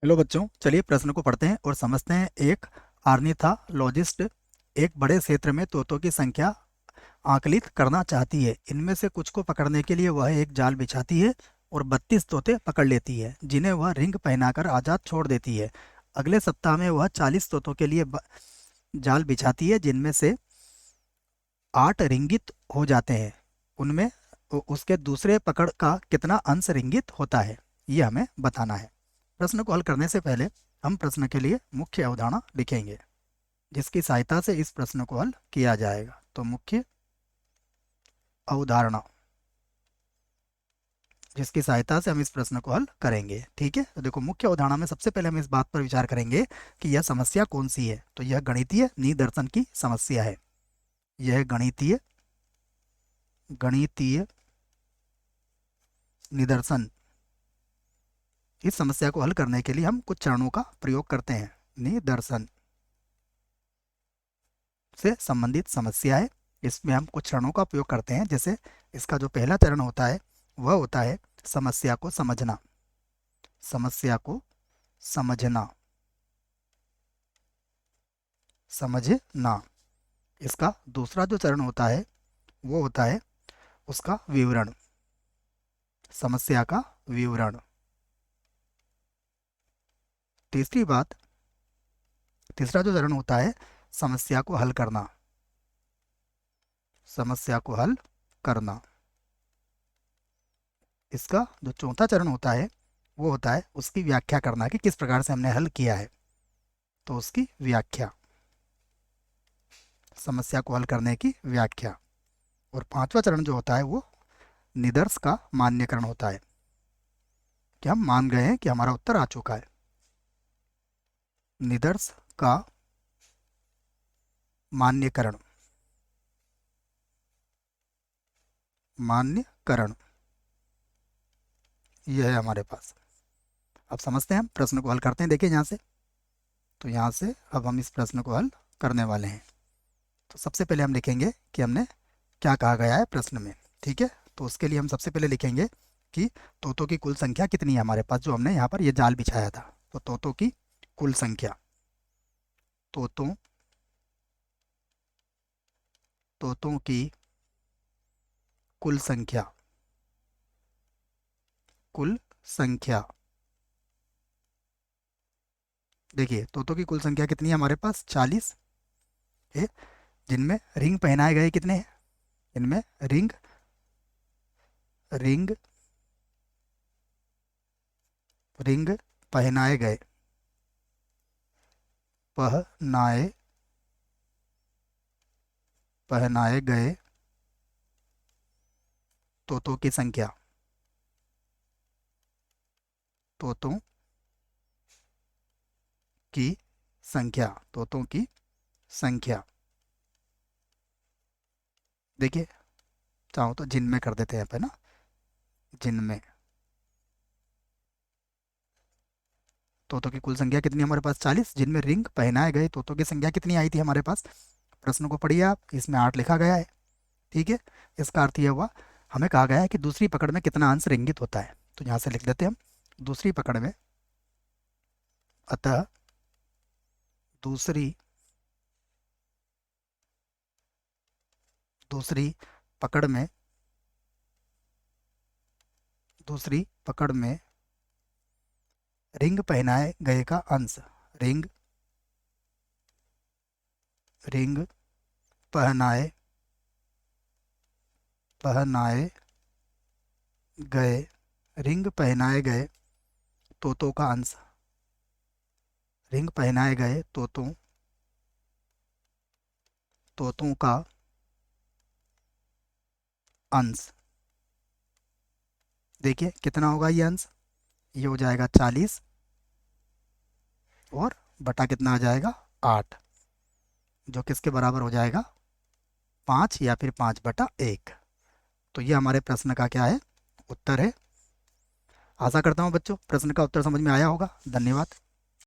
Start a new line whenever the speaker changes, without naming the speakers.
Hello बच्चों, चलिए प्रश्न को पढ़ते हैं और समझते हैं। एक ऑर्निथोलॉजिस्ट एक बड़े क्षेत्र में तोतों की संख्या आकलित करना चाहती है। इनमें से कुछ को पकड़ने के लिए वह एक जाल बिछाती है और 32 तोते पकड़ लेती है, जिन्हें वह रिंग पहनाकर आज़ाद छोड़ देती है। अगले सप्ताह में वह 40 तोतों के लिए जाल बिछाती है, जिनमें से 8 रिंगित हो जाते हैं। उनमें उसके दूसरे पकड़ का कितना अंश रिंगित होता है, ये हमें बताना है। प्रश्न को हल करने से पहले हम प्रश्न के लिए मुख्य अवधारणा लिखेंगे, जिसकी सहायता से इस प्रश्न को हल किया जाएगा। तो मुख्य अवधारणा, जिसकी सहायता से हम इस प्रश्न को हल करेंगे। ठीक है, तो देखो, मुख्य अवधारणा में सबसे पहले हम इस बात पर विचार करेंगे कि यह समस्या कौन सी है। तो यह गणितीय निदर्शन की समस्या है। यह गणितीय गणितीय निदर्शन। इस समस्या को हल करने के लिए हम कुछ चरणों का प्रयोग करते हैं। निदर्शन से संबंधित समस्या है, इसमें हम कुछ चरणों का प्रयोग करते हैं। जैसे इसका जो पहला चरण होता है वह होता है समस्या को समझना। समस्या को समझना समझना। इसका दूसरा जो चरण होता है वो होता है उसका विवरण। समस्या का विवरण। तीसरा जो चरण होता है समस्या को हल करना। समस्या को हल करना। इसका जो चौथा चरण होता है वो होता है उसकी व्याख्या करना, कि किस प्रकार से हमने हल किया है। तो उसकी व्याख्या, समस्या को हल करने की व्याख्या। और पांचवा चरण जो होता है वो निदर्श का मान्यकरण होता है, कि हम मान गए हैं कि हमारा उत्तर आ चुका है। निदर्श का मान्यकरण। मान्यकरण यह है हमारे पास। अब समझते हैं, हम प्रश्न को हल करते हैं। देखिए यहाँ से, तो यहाँ से अब हम इस प्रश्न को हल करने वाले हैं। तो सबसे पहले हम लिखेंगे कि हमने क्या कहा गया है प्रश्न में। ठीक है, तो उसके लिए हम सबसे पहले लिखेंगे कि तोतों की कुल संख्या कितनी है हमारे पास, जो हमने यहाँ पर ये जाल बिछाया था। तो तोतों की कुल संख्या, तोतों तोतों की कुल संख्या, कुल संख्या। देखिए, तोतों की कुल संख्या कितनी है हमारे पास, 40 है। जिनमें रिंग पहनाए गए कितने हैं, इनमें रिंग रिंग रिंग पहनाए गए पहनाए पहनाए गए तोतों की संख्या। तोतों की संख्या। तोतों की संख्या। देखिए, चाहो तो जिनमें कर देते हैं, ना, जिनमें। तोतों की कुल संख्या कितनी है हमारे पास, 40। जिनमें रिंग पहनाए गए तोतों की संख्या कितनी आई थी हमारे पास। प्रश्न को पढ़िए आप, इसमें 8 लिखा गया है। ठीक है, इसका अर्थ यह हुआ, हमें कहा गया है कि दूसरी पकड़ में कितना अंश रिंगित होता है। तो यहाँ से लिख देते हैं हम, दूसरी पकड़ में। अतः दूसरी दूसरी पकड़ में दूसरी पकड़ में रिंग पहनाए गए का अंश। रिंग रिंग पहनाए पहनाए गए रिंग पहनाए गए तोतों का अंश। रिंग पहनाए गए तोतों का अंश। देखिए कितना होगा ये अंश, ये हो जाएगा 40 और बटा कितना आ जाएगा, 8, जो किसके बराबर हो जाएगा, 5 या फिर 5/1। तो ये हमारे प्रश्न का क्या है, उत्तर है। आशा करता हूँ बच्चों प्रश्न का उत्तर समझ में आया होगा। धन्यवाद।